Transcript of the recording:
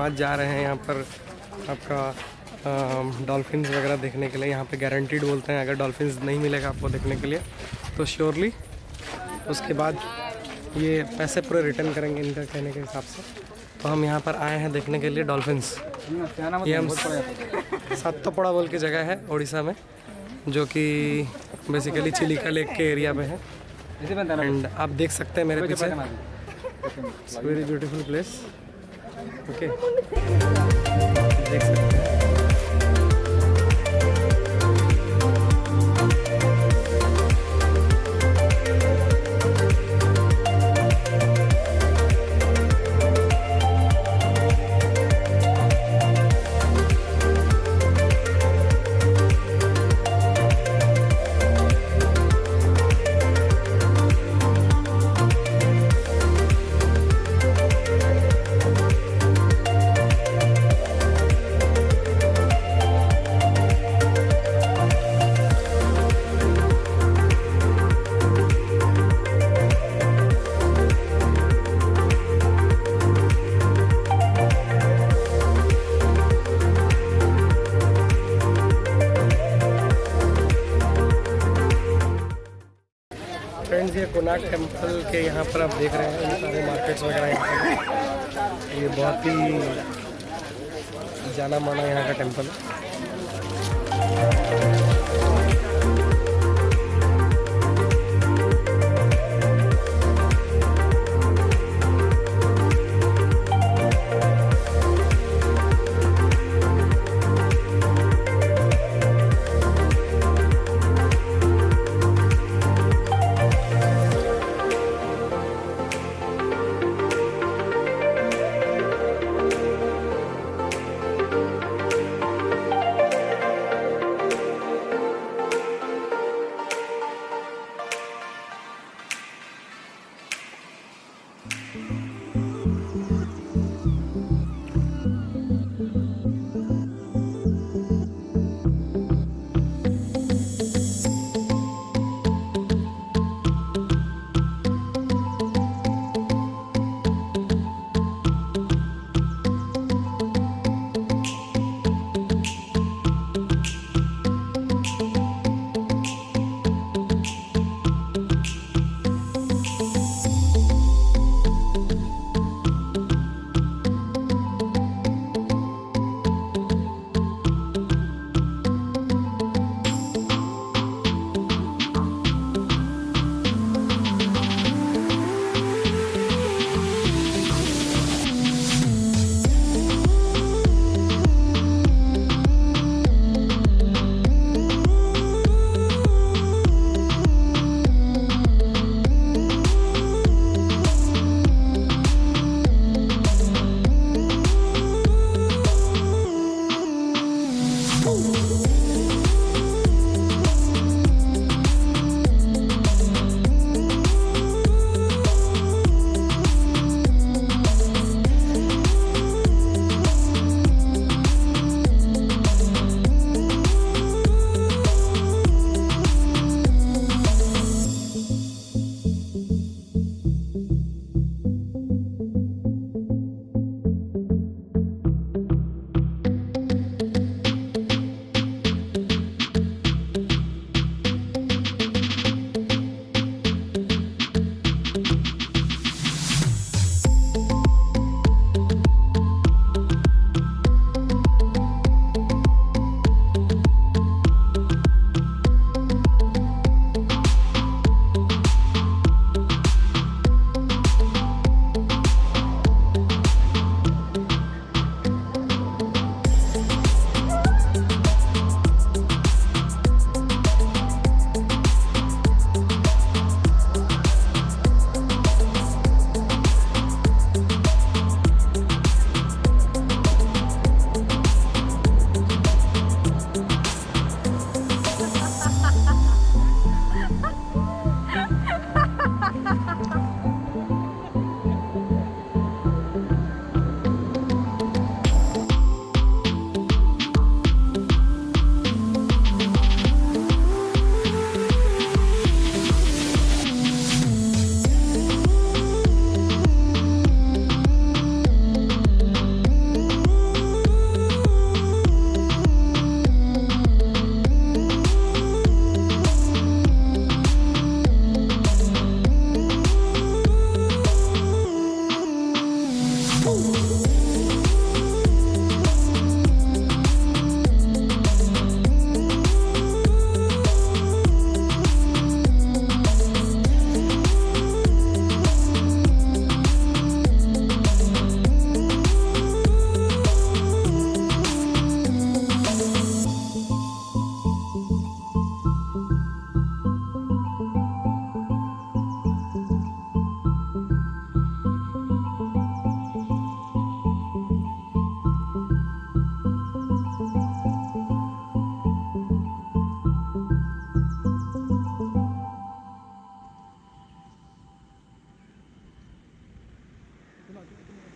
आज जा रहे हैं यहाँ पर आपका डॉल्फिन्स वगैरह देखने के लिए। यहाँ पे गारंटीड बोलते हैं, अगर डॉल्फिन्स नहीं मिलेगा आपको देखने के लिए तो श्योरली उसके बाद ये पैसे पूरे रिटर्न करेंगे इनका कहने के हिसाब से। तो हम यहाँ पर आए हैं देखने के लिए डॉल्फिन्स। ये हम सातोपड़ा बोल की जगह है उड़ीसा में, जो कि बेसिकली चिलिका लेक के एरिया में है। एंड आप देख सकते हैं मेरे पीछे, वेरी ब्यूटीफुल प्लेस। ओके, देख सकते हैं। फ्रेंड्स, ये कोणार्क टेम्पल के यहाँ पर आप देख रहे हैं ये सारे मार्केट्स वगैरह यहाँ पर। ये बहुत ही जाना माना यहाँ का टेम्पल है। चलो